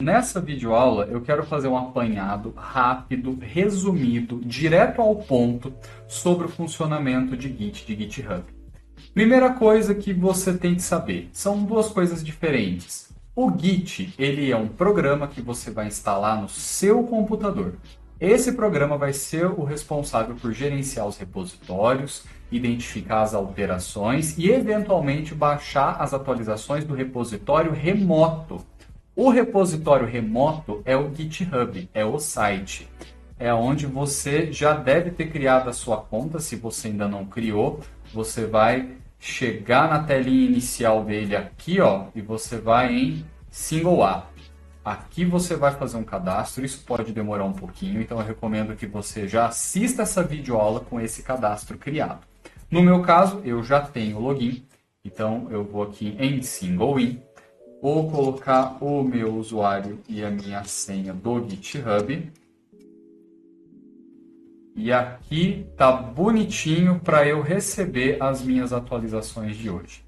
Nessa videoaula, eu quero fazer um apanhado rápido, resumido, direto ao ponto sobre o funcionamento de Git, de GitHub. Primeira coisa que você tem que saber, são duas coisas diferentes. O Git, ele é um programa que você vai instalar no seu computador. Esse programa vai ser o responsável por gerenciar os repositórios, identificar as alterações e, eventualmente, baixar as atualizações do repositório remoto. O repositório remoto é o GitHub, é o site. É onde você já deve ter criado a sua conta. Se você ainda não criou, você vai chegar na telinha inicial dele aqui, ó, e você vai em Single App. Aqui você vai fazer um cadastro, isso pode demorar um pouquinho, então eu recomendo que você já assista essa videoaula com esse cadastro criado. No meu caso, eu já tenho login, então eu vou aqui em Single In. Vou colocar o meu usuário e a minha senha do GitHub. E aqui tá bonitinho para eu receber as minhas atualizações de hoje.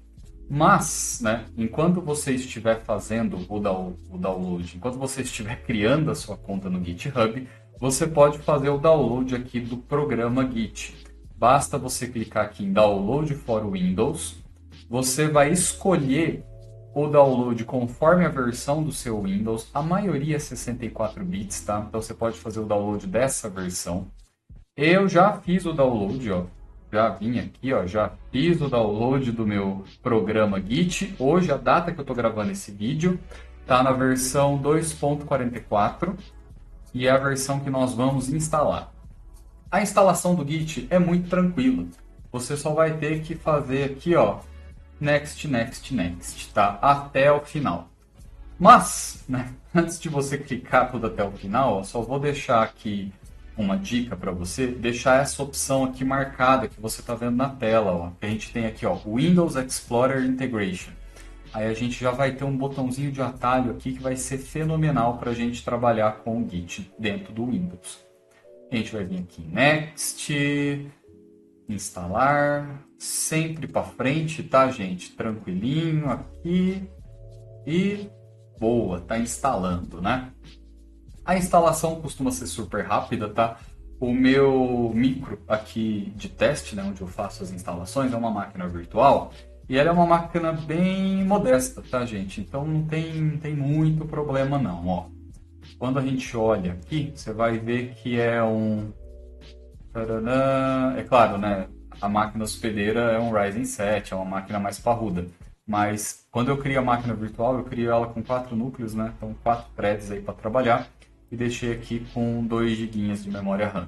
Mas, né, enquanto você estiver fazendo o download, enquanto você estiver criando a sua conta no GitHub, você pode fazer o download aqui do programa Git. Basta você clicar aqui em Download for Windows. Você vai escolher o download conforme a versão do seu Windows. A maioria é 64 bits, tá? Então você pode fazer o download dessa versão. Eu já fiz o download, ó. Já vim aqui, ó, já fiz o download do meu programa Git. Hoje, a data que eu estou gravando esse vídeo, tá na versão 2.44 e é a versão que nós vamos instalar. A instalação do Git é muito tranquila. Você só vai ter que fazer aqui, ó, next, next, next, tá? Até o final. Mas, né, antes de você clicar tudo até o final, ó, só vou deixar aqui uma dica para você, deixar essa opção aqui marcada que você está vendo na tela, ó. A gente tem aqui, ó, Windows Explorer Integration. Aí a gente já vai ter um botãozinho de atalho aqui que vai ser fenomenal para a gente trabalhar com o Git dentro do Windows. A gente vai vir aqui em Next, instalar, sempre para frente, tá, gente? Tranquilinho aqui e boa, tá instalando, né? A instalação costuma ser super rápida, tá? O meu micro aqui de teste, né, onde eu faço as instalações, é uma máquina virtual e ela é uma máquina bem modesta, tá, gente? Então não tem muito problema não, ó. Quando a gente olha aqui, você vai ver que é um... É claro, né? A máquina hospedeira é um Ryzen 7, é uma máquina mais parruda. Mas quando eu crio a máquina virtual, eu crio ela com 4 núcleos, né? Então 4 threads aí para trabalhar. E deixei aqui com 2 GB de memória RAM.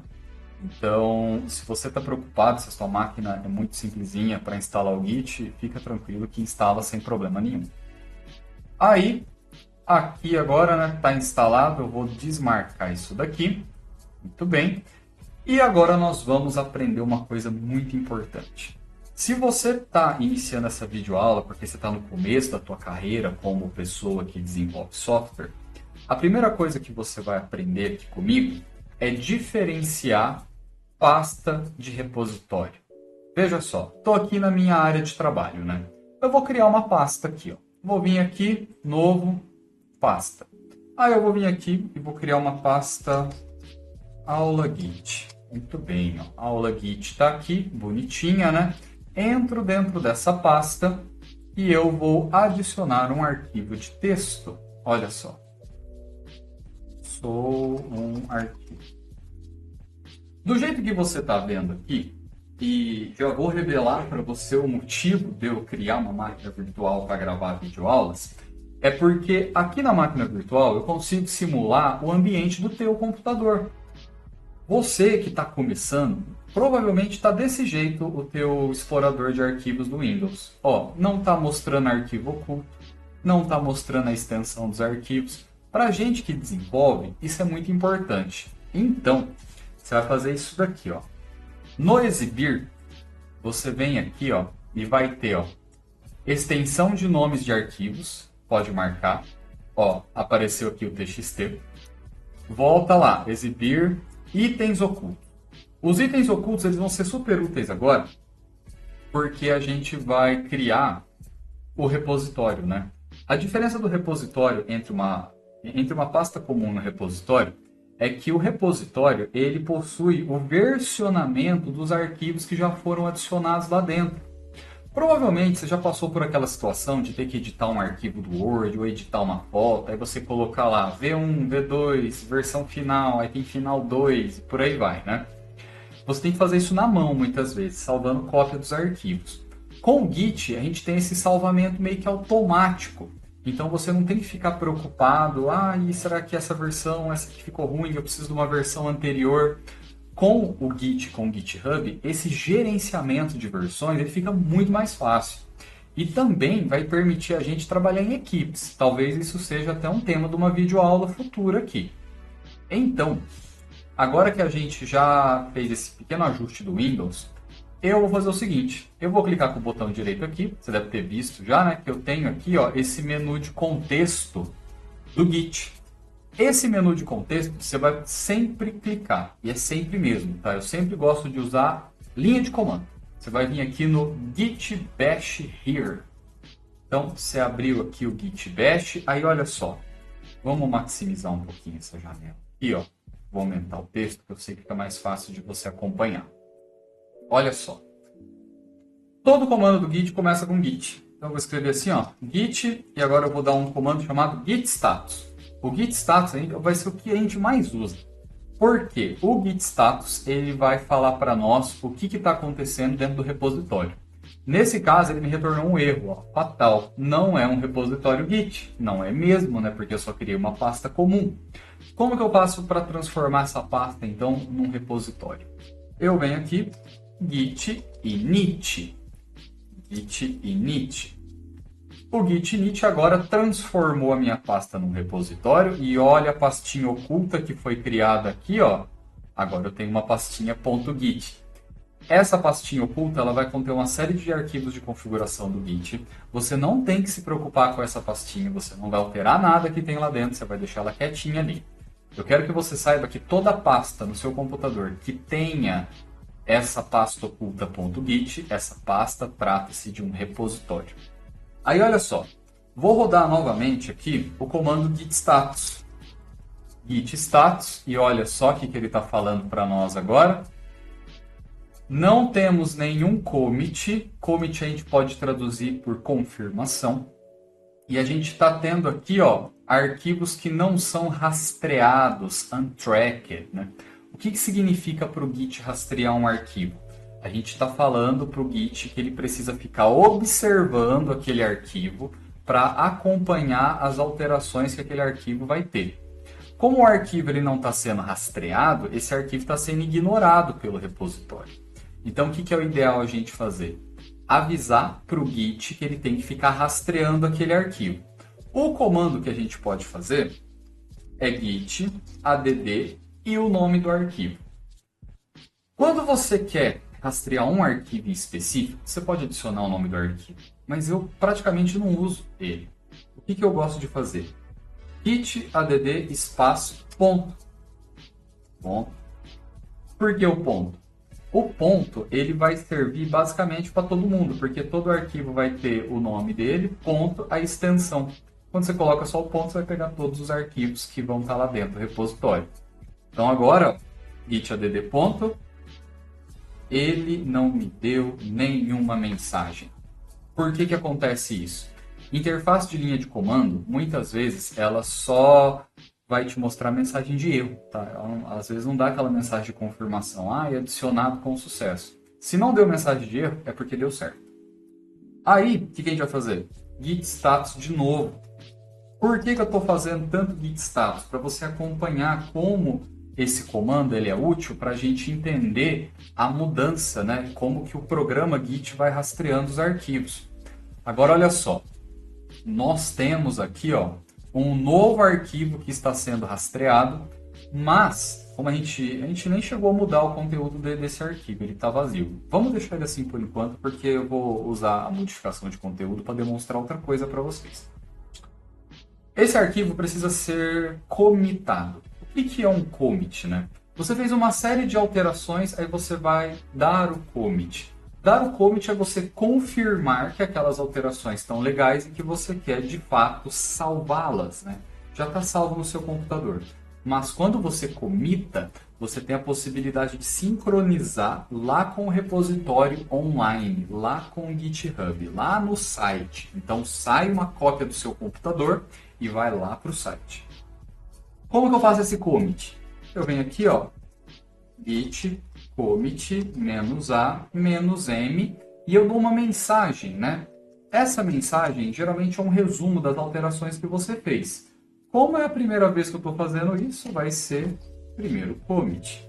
Então, se você está preocupado, se a sua máquina é muito simplesinha para instalar o Git, fica tranquilo que instala sem problema nenhum. Aí, aqui agora, né, está instalado, eu vou desmarcar isso daqui. Muito bem. E agora nós vamos aprender uma coisa muito importante. Se você está iniciando essa videoaula porque você está no começo da tua carreira como pessoa que desenvolve software, a primeira coisa que você vai aprender aqui comigo é diferenciar pasta de repositório. Veja só, estou aqui na minha área de trabalho, né? Eu vou criar uma pasta aqui, ó. Vou vir aqui, novo, pasta. Aí eu vou vir aqui e vou criar uma pasta aula Git. Muito bem, ó. Aula Git está aqui, bonitinha, né? Entro dentro dessa pasta e eu vou adicionar um arquivo de texto. Olha só. Um arquivo. Do jeito que você está vendo aqui, e já vou revelar para você o motivo de eu criar uma máquina virtual para gravar videoaulas, é porque aqui na máquina virtual eu consigo simular o ambiente do teu computador. Você que está começando, provavelmente está desse jeito o teu explorador de arquivos do Windows. Ó, não está mostrando arquivo oculto, não está mostrando a extensão dos arquivos. Para a gente que desenvolve, isso é muito importante. Então, você vai fazer isso daqui, ó. No exibir, você vem aqui, ó, e vai ter, ó, extensão de nomes de arquivos, pode marcar. Ó, apareceu aqui o TXT. Volta lá, exibir itens ocultos. Os itens ocultos eles vão ser super úteis agora, porque a gente vai criar o repositório, né? A diferença do repositório entre uma entre uma pasta comum no repositório é que o repositório ele possui o versionamento dos arquivos que já foram adicionados lá dentro. Provavelmente você já passou por aquela situação de ter que editar um arquivo do Word ou editar uma foto, aí você colocar lá V1, V2, versão final, aí tem final 2 e por aí vai, né? Você tem que fazer isso na mão muitas vezes, salvando cópia dos arquivos. Com o Git, a gente tem esse salvamento meio que automático. Então você não tem que ficar preocupado, e será que essa versão, essa aqui ficou ruim, eu preciso de uma versão anterior. Com o Git, com o GitHub, esse gerenciamento de versões ele fica muito mais fácil. E também vai permitir a gente trabalhar em equipes. Talvez isso seja até um tema de uma videoaula futura aqui. Então, agora que a gente já fez esse pequeno ajuste do Windows, eu vou fazer o seguinte, eu vou clicar com o botão direito aqui, você deve ter visto já, né, que eu tenho aqui esse menu de contexto do Git. Esse menu de contexto você vai sempre clicar, e é sempre mesmo, tá? Eu sempre gosto de usar linha de comando. Você vai vir aqui no Git Bash Here. Então, você abriu aqui o Git Bash, aí olha só, vamos maximizar um pouquinho essa janela. Aqui, ó, vou aumentar o texto, que eu sei que fica mais fácil de você acompanhar. Olha só, todo comando do Git começa com Git. Então, eu vou escrever assim, ó, Git, e agora eu vou dar um comando chamado Git Status. O Git Status vai ser o que a gente mais usa. Por quê? O Git Status ele vai falar para nós o que está acontecendo dentro do repositório. Nesse caso, ele me retornou um erro, fatal. Não é um repositório Git. Não é mesmo, né? Porque eu só criei uma pasta comum. Como que eu faço para transformar essa pasta, então, num repositório? Eu venho aqui, Git init. Git init. O Git init agora transformou a minha pasta num repositório e olha a pastinha oculta que foi criada aqui, ó. Agora eu tenho uma pastinha .git. Essa pastinha oculta ela vai conter uma série de arquivos de configuração do Git. Você não tem que se preocupar com essa pastinha, você não vai alterar nada que tem lá dentro, você vai deixar ela quietinha ali. Eu quero que você saiba que toda pasta no seu computador que tenha essa pasta oculta .git, essa pasta trata-se de um repositório. Aí olha só, vou rodar novamente aqui o comando git status. Git status, e olha só o que ele está falando para nós agora. Não temos nenhum commit. Commit a gente pode traduzir por confirmação. E a gente está tendo aqui arquivos que não são rastreados, untracked, né? O que significa para o Git rastrear um arquivo? A gente está falando para o Git que ele precisa ficar observando aquele arquivo para acompanhar as alterações que aquele arquivo vai ter. Como o arquivo ele não está sendo rastreado, esse arquivo está sendo ignorado pelo repositório. Então, o que é o ideal a gente fazer? Avisar para o Git que ele tem que ficar rastreando aquele arquivo. O comando que a gente pode fazer é git add e o nome do arquivo. Quando você quer rastrear um arquivo em específico, você pode adicionar o nome do arquivo, mas eu praticamente não uso ele. O que eu gosto de fazer? Git add espaço ponto. Ponto. Por que o ponto? O ponto ele vai servir basicamente para todo mundo, porque todo arquivo vai ter o nome dele, ponto, a extensão. Quando você coloca só o ponto, você vai pegar todos os arquivos que vão estar lá dentro do repositório. Então agora, git add ponto, ele não me deu nenhuma mensagem. Por que acontece isso? Interface de linha de comando, muitas vezes, ela só vai te mostrar mensagem de erro, tá? Ela, às vezes não dá aquela mensagem de confirmação, é adicionado com sucesso. Se não deu mensagem de erro, é porque deu certo. Aí, o que a gente vai fazer? Git status de novo. Por que eu estou fazendo tanto git status? Para você acompanhar como esse comando ele é útil para a gente entender a mudança, né? Como que o programa Git vai rastreando os arquivos. Agora, olha só. Nós temos aqui, um novo arquivo que está sendo rastreado, mas como a gente nem chegou a mudar o conteúdo desse arquivo, ele está vazio. Vamos deixar ele assim por enquanto, porque eu vou usar a modificação de conteúdo para demonstrar outra coisa para vocês. Esse arquivo precisa ser comitado. O que é um commit, né? Você fez uma série de alterações, aí você vai dar o commit. Dar o commit é você confirmar que aquelas alterações estão legais e que você quer, de fato, salvá-las, né? já está salvo no seu computador. Mas quando você comita, você tem a possibilidade de sincronizar lá com o repositório online, lá com o GitHub, lá no site. Então sai uma cópia do seu computador e vai lá para o site. Como que eu faço esse commit? Eu venho aqui, ó, git commit -a -m e eu dou uma mensagem, né? Essa mensagem geralmente é um resumo das alterações que você fez. Como é a primeira vez que eu estou fazendo isso, vai ser primeiro commit.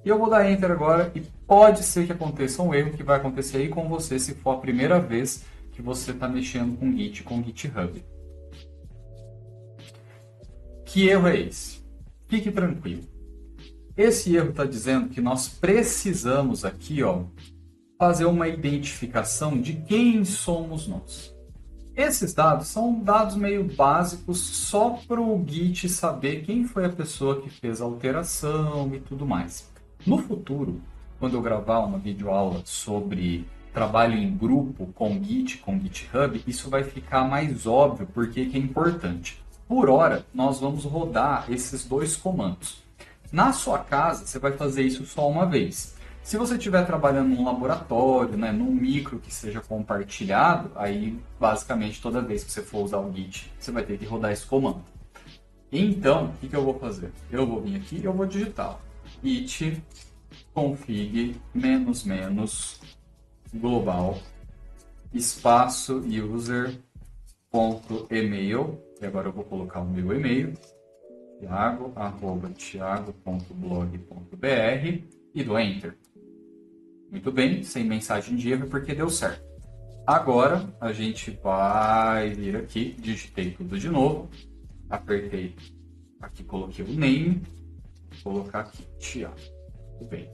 E eu vou dar Enter agora e pode ser que aconteça um erro que vai acontecer aí com você se for a primeira vez que você está mexendo com Git, com GitHub. Que erro é esse? Fique tranquilo. Esse erro está dizendo que nós precisamos aqui, ó, fazer uma identificação de quem somos nós. Esses dados são dados meio básicos só para o Git saber quem foi a pessoa que fez a alteração e tudo mais. No futuro, quando eu gravar uma videoaula sobre trabalho em grupo com Git, com GitHub, isso vai ficar mais óbvio porque que é importante. Por hora, nós vamos rodar esses dois comandos. Na sua casa, você vai fazer isso só uma vez. Se você estiver trabalhando num laboratório, né, num micro que seja compartilhado, aí basicamente toda vez que você for usar o Git, você vai ter que rodar esse comando. Então, o que eu vou fazer? Eu vou vir aqui e eu vou digitar git config global espaço user.email e agora eu vou colocar o meu e-mail thiago@thiago.blog.br e dou Enter. Muito bem, sem mensagem de erro porque deu certo. Agora a gente vai vir aqui, digitei tudo de novo, apertei aqui, coloquei o name, vou colocar aqui Thiago. Muito bem.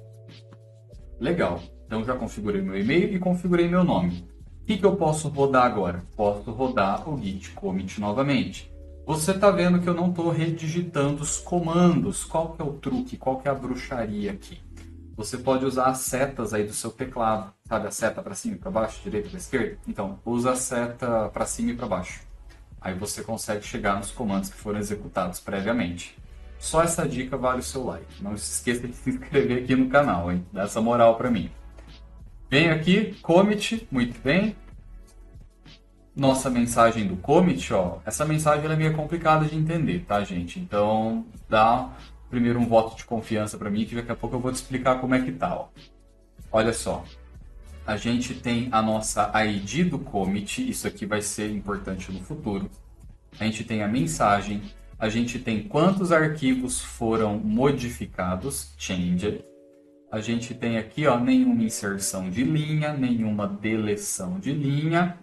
Legal, então já configurei meu e-mail e configurei meu nome. O que eu posso rodar agora? Posso rodar o git commit novamente. Você está vendo que eu não estou redigitando os comandos. Qual que é o truque? Qual que é a bruxaria aqui? Você pode usar as setas aí do seu teclado. Sabe a seta para cima e para baixo, direita para esquerda? Então, usa a seta para cima e para baixo. Aí você consegue chegar nos comandos que foram executados previamente. Só essa dica vale o seu like. Não se esqueça de se inscrever aqui no canal, hein? Dá essa moral para mim. Venho aqui, commit, muito bem. Nossa mensagem do commit, ó, essa mensagem ela é meio complicada de entender, tá, gente? Então, dá primeiro um voto de confiança para mim, que daqui a pouco eu vou te explicar como é que tá, ó. Olha só, a gente tem a nossa ID do commit, isso aqui vai ser importante no futuro. A gente tem a mensagem, a gente tem quantos arquivos foram modificados, changed. A gente tem aqui, ó, nenhuma inserção de linha, nenhuma deleção de linha.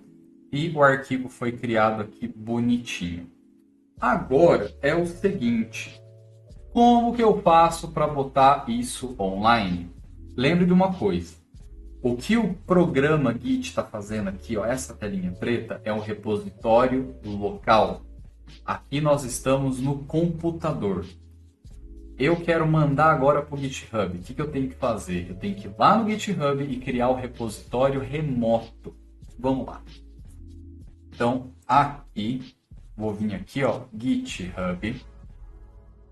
E o arquivo foi criado aqui bonitinho. Agora é o seguinte, como que eu faço para botar isso online? Lembre de uma coisa, o que o programa Git está fazendo aqui, ó, essa telinha preta, é um repositório local. Aqui nós estamos no computador. Eu quero mandar agora para o GitHub. O que eu tenho que fazer? Eu tenho que ir lá no GitHub e criar o repositório remoto. Vamos lá. Então, aqui, vou vir aqui, ó, GitHub,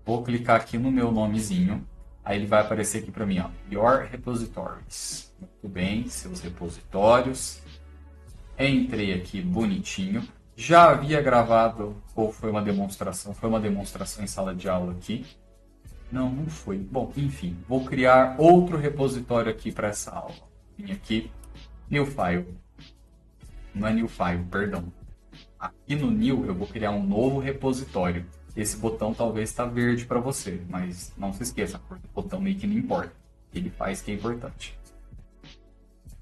vou clicar aqui no meu nomezinho, aí ele vai aparecer aqui para mim, ó, Your Repositories. Muito bem, seus repositórios. Entrei aqui bonitinho. Já havia gravado, ou foi uma demonstração? Foi uma demonstração em sala de aula aqui. Não foi. Bom, enfim, vou criar outro repositório aqui para essa aula. Vim aqui, New File. Não é new file, perdão. Aqui no new eu vou criar um novo repositório. Esse botão talvez está verde para você, mas não se esqueça, a cor do botão meio que não importa. Ele faz que é importante.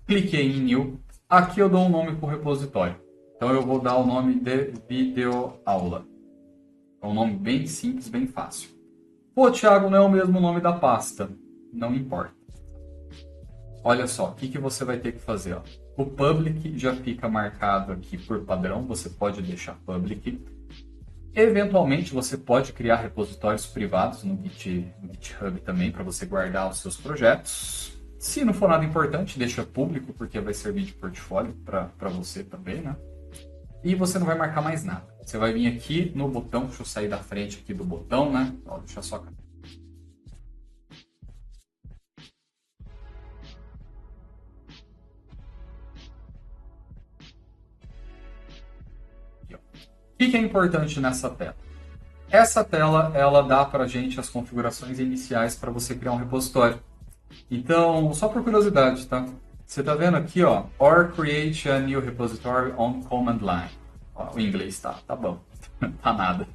Cliquei em new. Aqui eu dou um nome para o repositório. Então eu vou dar o nome de videoaula. É um nome bem simples, bem fácil. Pô, Thiago, não é o mesmo nome da pasta. Não importa. Olha só, o que você vai ter que fazer, ó. O public já fica marcado aqui por padrão, você pode deixar public. Eventualmente você pode criar repositórios privados no GitHub também para você guardar os seus projetos. Se não for nada importante, deixa público porque vai servir de portfólio para você também, né? E você não vai marcar mais nada. Você vai vir aqui no botão, deixa eu sair da frente aqui do botão, né? Ó, deixa só. Aqui, ó. O que é importante nessa tela? Essa tela, ela dá para a gente as configurações iniciais para você criar um repositório. Então, só por curiosidade, tá? Você tá vendo aqui, ó, or create a new repository on command line. Ó, o inglês tá bom, tá nada.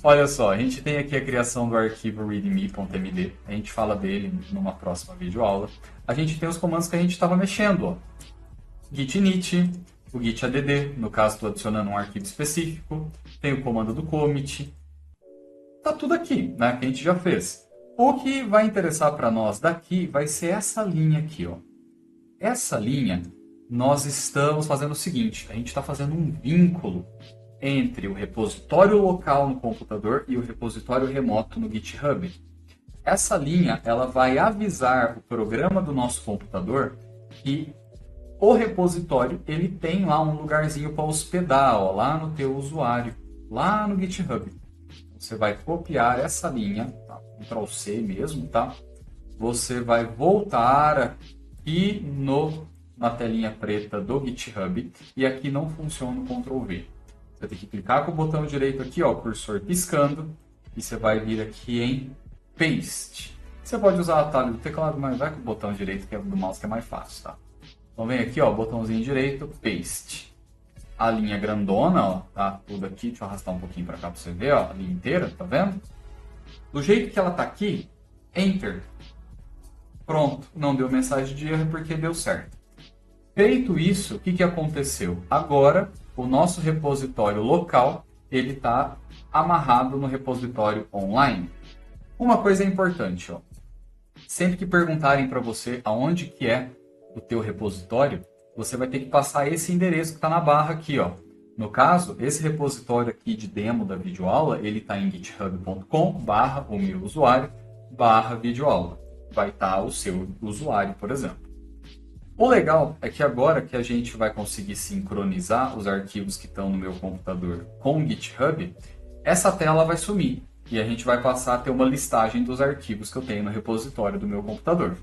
Olha só, a gente tem aqui a criação do arquivo readme.md, a gente fala dele numa próxima videoaula. A gente tem os comandos que a gente estava mexendo, ó. Git init, o git add, no caso estou adicionando um arquivo específico, tem o comando do commit, tá tudo aqui, né, que a gente já fez. O que vai interessar para nós daqui vai ser essa linha aqui, ó. Essa linha, nós estamos fazendo o seguinte, a gente está fazendo um vínculo entre o repositório local no computador e o repositório remoto no GitHub. Essa linha, ela vai avisar o programa do nosso computador que o repositório, ele tem lá um lugarzinho para hospedar, ó, lá no teu usuário, lá no GitHub. Você vai copiar essa linha, tá? Ctrl+C mesmo, tá? Você vai voltar aqui na telinha preta do GitHub e aqui não funciona o Ctrl+V. Você tem que clicar com o botão direito aqui, ó, cursor piscando, e você vai vir aqui em Paste. Você pode usar o atalho do teclado, mas vai com o botão direito que é do mouse que é mais fácil, tá? Então vem aqui, ó, botãozinho direito, Paste. A linha grandona, ó, tá tudo aqui, deixa eu arrastar um pouquinho para cá para você ver, ó, a linha inteira, tá vendo? Do jeito que ela tá aqui, Enter. Pronto, não deu mensagem de erro porque deu certo. Feito isso, o que aconteceu? Agora, o nosso repositório local, ele está amarrado no repositório online. Uma coisa importante, ó, sempre que perguntarem para você aonde que é o teu repositório, você vai ter que passar esse endereço que está na barra aqui, ó. No caso, esse repositório aqui de demo da videoaula, ele está em github.com/o meu usuário/videoaula. Vai estar o seu usuário, por exemplo. O legal é que agora que a gente vai conseguir sincronizar os arquivos que estão no meu computador com o GitHub, essa tela vai sumir e a gente vai passar a ter uma listagem dos arquivos que eu tenho no repositório do meu computador.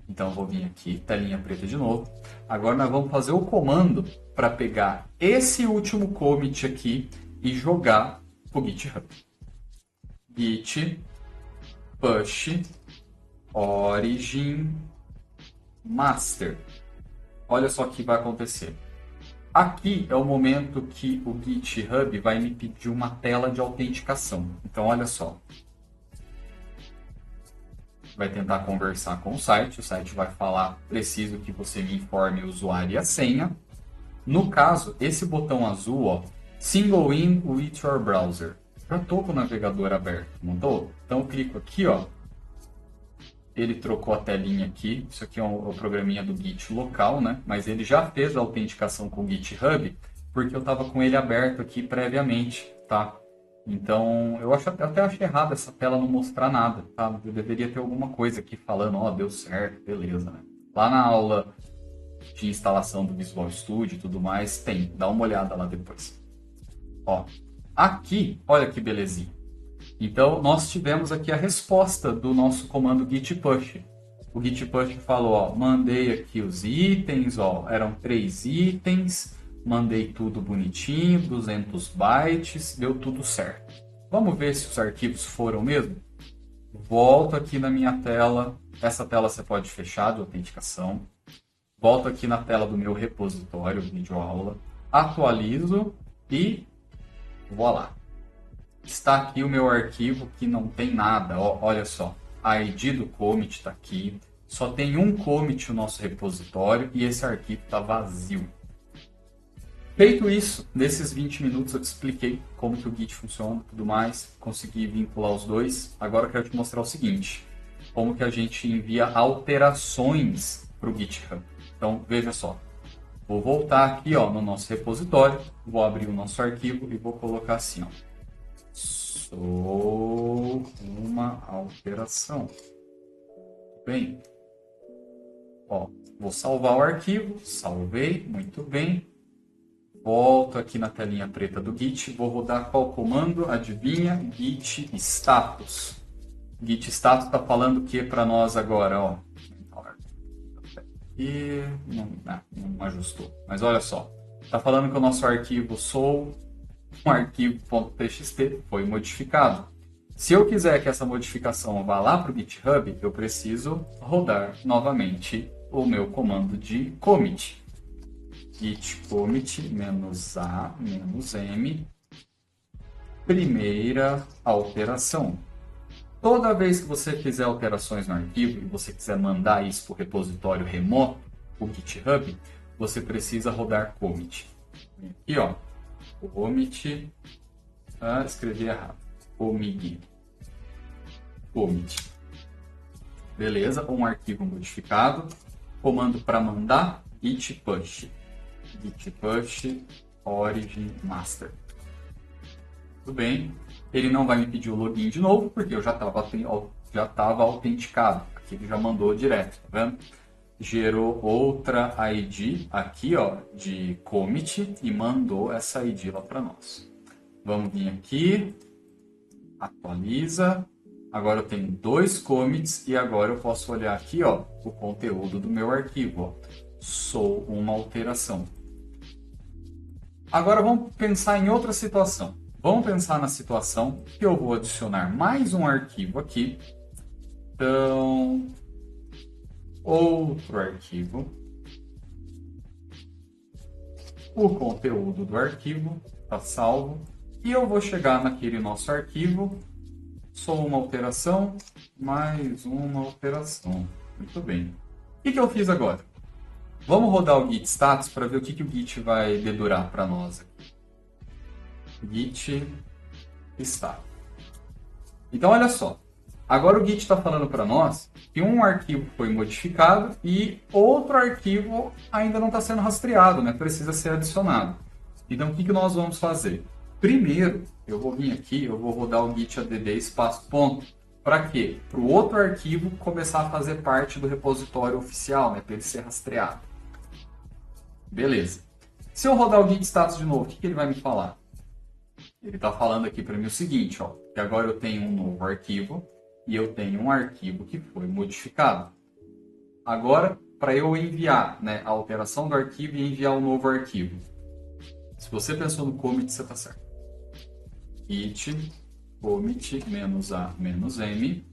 Então, eu vou vir aqui, telinha preta de novo. Agora nós vamos fazer o comando para pegar esse último commit aqui e jogar para o GitHub. Git push origin master. Olha só o que vai acontecer. Aqui é o momento que o GitHub vai me pedir uma tela de autenticação. Então, olha só. Vai tentar conversar com o site vai falar, preciso que você me informe o usuário e a senha. No caso, esse botão azul, ó, Single in with your browser. Já estou com o navegador aberto, não estou? Então eu clico aqui, ó. Ele trocou a telinha aqui, isso aqui é o programinha do Git local, né? Mas ele já fez a autenticação com o GitHub, porque eu estava com ele aberto aqui previamente, tá? Então, eu até achei errado essa tela não mostrar nada, tá? Eu deveria ter alguma coisa aqui falando, ó, deu certo, beleza, né? Lá na aula de instalação do Visual Studio e tudo mais, tem, dá uma olhada lá depois. Ó, aqui, olha que belezinha. Então, nós tivemos aqui a resposta do nosso comando git push. O git push falou, ó, mandei aqui os itens, ó, eram 3 itens, mandei tudo bonitinho, 200 bytes, deu tudo certo. Vamos ver se os arquivos foram mesmo? Volto aqui na minha tela, essa tela você pode fechar de autenticação. Volto aqui na tela do meu repositório, videoaula, atualizo e voilá. Está aqui o meu arquivo que não tem nada, ó, olha só, a ID do commit está aqui, só tem um commit no nosso repositório e esse arquivo está vazio. Feito isso, nesses 20 minutos eu te expliquei como que o Git funciona e tudo mais, consegui vincular os dois. Agora eu quero te mostrar o seguinte, como que a gente envia alterações para o GitHub. Então, veja só, vou voltar aqui, ó, no nosso repositório, vou abrir o nosso arquivo e vou colocar assim, ó, sou uma alteração. Bem, ó, vou salvar o arquivo, salvei, muito bem. volto aqui na telinha preta do Git, vou rodar qual comando? Adivinha? Git status. Git status está falando o que para nós agora? Ó. E não ajustou. Mas olha só, está falando que o nosso arquivo sou um arquivo.txt foi modificado. Se eu quiser que essa modificação vá lá para o GitHub, eu preciso rodar novamente o meu comando de commit. Git commit -a-m, primeira alteração. Toda vez que você fizer alterações no arquivo e você quiser mandar isso para o repositório remoto, o GitHub, você precisa rodar commit. Aqui, ó, commit, escrevi errado, commit. Beleza, um arquivo modificado, comando para mandar, git push origin master. Tudo bem, ele não vai me pedir o login de novo, porque eu já estava autenticado, aqui ele já mandou direto, tá vendo? Gerou outra ID aqui, ó, de commit e mandou essa ID lá para nós. Vamos vir aqui, atualiza. Agora eu tenho 2 commits e agora eu posso olhar aqui, ó, o conteúdo do meu arquivo. Ó. Sou uma alteração. Agora vamos pensar em outra situação. Vamos pensar na situação que eu vou adicionar mais um arquivo aqui. Então, outro arquivo. O conteúdo do arquivo está salvo. E eu vou chegar naquele nosso arquivo. Sou uma alteração, mais uma alteração. Muito bem. O que eu fiz agora? Vamos rodar o git status para ver o que o git vai dedurar para nós aqui. Git status. Então, olha só. Agora o git está falando para nós que um arquivo foi modificado e outro arquivo ainda não está sendo rastreado, né? Precisa ser adicionado. Então, o que nós vamos fazer? Primeiro, eu vou vir aqui, eu vou rodar o git add espaço ponto. Para quê? Para o outro arquivo começar a fazer parte do repositório oficial, né? Para ele ser rastreado. Beleza. Se eu rodar o git status de novo, o que ele vai me falar? Ele está falando aqui para mim o seguinte, ó, que agora eu tenho um novo arquivo e eu tenho um arquivo que foi modificado. Agora, para eu enviar, né, a alteração do arquivo e enviar o novo arquivo. Se você pensou no commit, você está certo. Git commit -a-m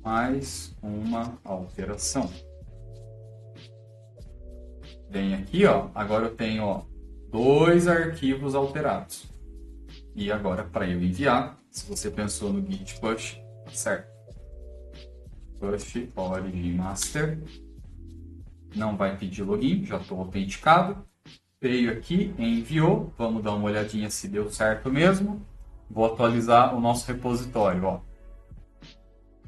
mais uma alteração. Vem aqui, ó, agora eu tenho, ó, 2 arquivos alterados. E agora, para eu enviar, se você pensou no git push, tá certo. Push origin master. Não vai pedir login, já estou autenticado. Veio aqui, enviou. Vamos dar uma olhadinha se deu certo mesmo. Vou atualizar o nosso repositório, ó.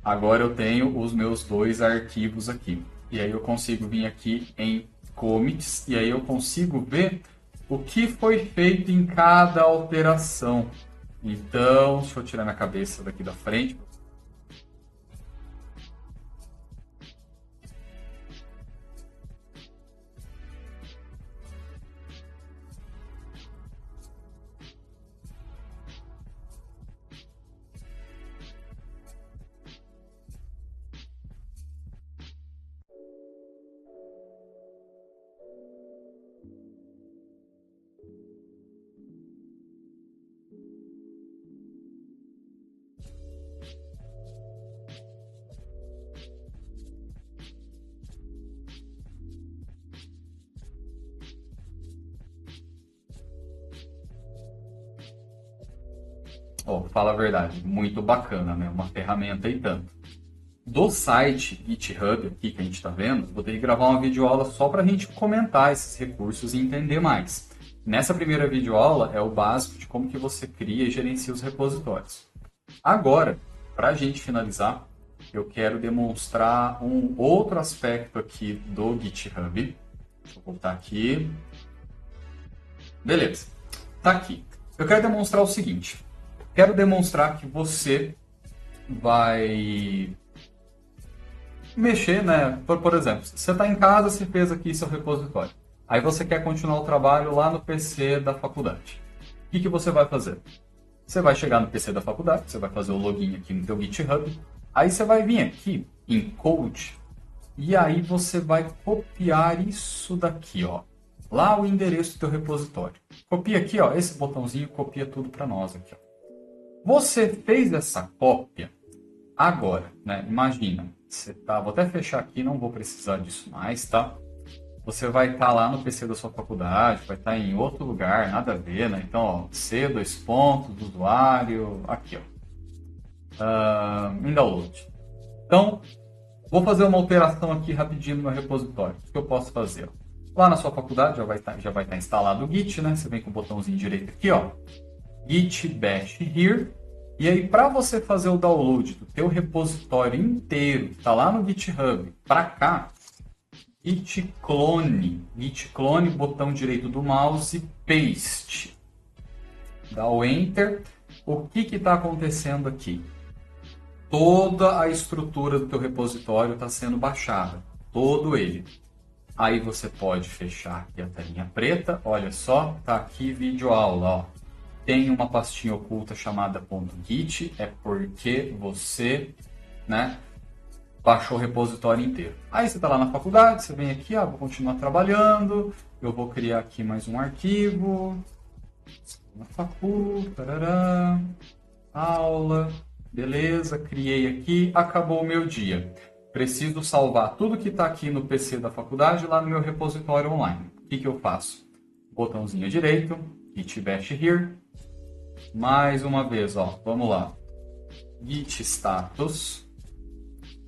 Agora eu tenho os meus 2 arquivos aqui. E aí eu consigo vir aqui em commits e aí eu consigo ver o que foi feito em cada alteração. Então, deixa eu tirar minha cabeça daqui da frente. Oh, fala a verdade, muito bacana, né? Uma ferramenta e tanto. Do site GitHub, aqui que a gente está vendo, vou ter que gravar uma videoaula só para a gente comentar esses recursos e entender mais. Nessa primeira videoaula é o básico de como que você cria e gerencia os repositórios. Agora, para a gente finalizar, eu quero demonstrar um outro aspecto aqui do GitHub. Deixa eu voltar aqui. Beleza, tá aqui. Eu quero demonstrar o seguinte. Quero demonstrar que você vai mexer, né? Por exemplo, você está em casa, você fez aqui seu repositório. Aí você quer continuar o trabalho lá no PC da faculdade. O que você vai fazer? Você vai chegar no PC da faculdade, você vai fazer o login aqui no teu GitHub, aí você vai vir aqui em Code, e aí você vai copiar isso daqui, ó. Lá o endereço do teu repositório. Copia aqui, ó, esse botãozinho copia tudo para nós aqui, ó. Você fez essa cópia agora, né? Imagina, você tá, vou até fechar aqui, não vou precisar disso mais, tá? Você vai estar lá no PC da sua faculdade, vai estar em outro lugar, nada a ver, né? Então, ó, C, dois pontos, do usuário, aqui, ó. Em download. Então, vou fazer uma alteração aqui rapidinho no meu repositório. O que eu posso fazer? Lá na sua faculdade já vai estar instalado o Git, né? Você vem com o botãozinho direito aqui, ó. Git bash here. E aí, para você fazer o download do teu repositório inteiro, tá lá no GitHub, para cá, Git clone, botão direito do mouse, paste. Dá o Enter. O que está acontecendo aqui? Toda a estrutura do teu repositório está sendo baixada. Todo ele. Aí você pode fechar aqui a telinha preta. Olha só, tá aqui vídeo aula, ó. Tem uma pastinha oculta chamada .git, é porque você, né, baixou o repositório inteiro. Aí você está lá na faculdade, você vem aqui, vou continuar trabalhando, eu vou criar aqui mais um arquivo, na facu, tarará, aula, beleza, criei aqui, acabou o meu dia. Preciso salvar tudo que está aqui no PC da faculdade lá no meu repositório online. O que eu faço? Botãozinho direito, git bash here, mais uma vez, ó, vamos lá, git status.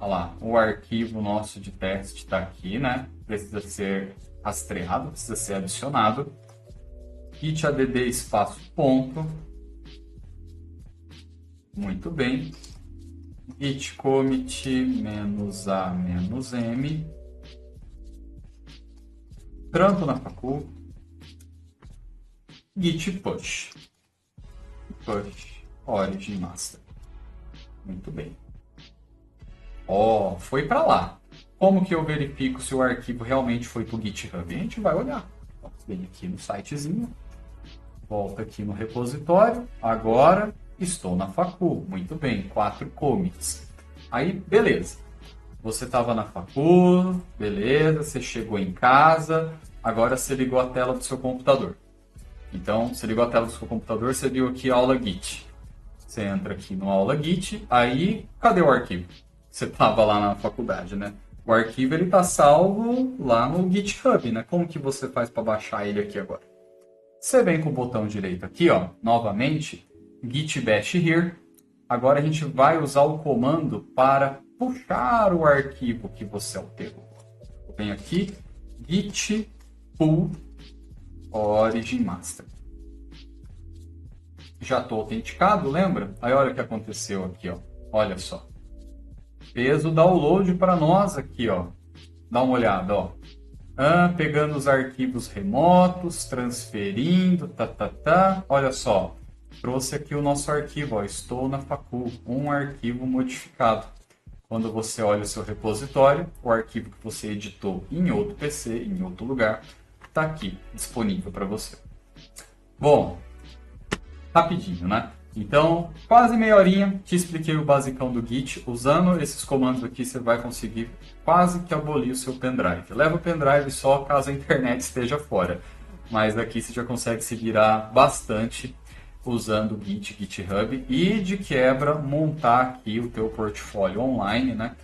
Olha lá, o arquivo nosso de teste está aqui, né? Precisa ser rastreado, precisa ser adicionado. Git add espaço ponto. Muito bem. Git commit -a-m. Trampo na facu. Git push. Push origin master. Muito bem. Ó, foi para lá. Como que eu verifico se o arquivo realmente foi para o GitHub? A gente vai olhar. Vem aqui no sitezinho, volta aqui no repositório. Agora estou na facu. Muito bem, 4 commits. Aí, beleza. Você estava na facu, beleza. Você chegou em casa. Agora você ligou a tela do seu computador. Então, você ligou a tela do seu computador, você viu aqui aula Git. Você entra aqui no aula Git. Aí, cadê o arquivo? Você estava lá na faculdade, né? O arquivo ele está salvo lá no GitHub, né? Como que você faz para baixar ele aqui agora? Você vem com o botão direito aqui, ó, novamente, git bash here. Agora a gente vai usar o comando para puxar o arquivo que você alterou. Eu venho aqui, git pull origin master. Já estou autenticado, lembra? Aí olha o que aconteceu aqui, ó. Olha só. Fez o download para nós aqui, ó. Dá uma olhada, ó. Pegando os arquivos remotos, transferindo, Olha só, trouxe aqui o nosso arquivo, ó. Estou na facu, um arquivo modificado. Quando você olha o seu repositório, o arquivo que você editou em outro PC, em outro lugar, está aqui, disponível para você. Bom, rapidinho, né? Então, quase meia horinha, te expliquei o basicão do Git. Usando esses comandos aqui, você vai conseguir quase que abolir o seu pendrive. Leva o pendrive só caso a internet esteja fora. Mas aqui você já consegue se virar bastante usando o Git, GitHub. E de quebra, montar aqui o teu portfólio online, né?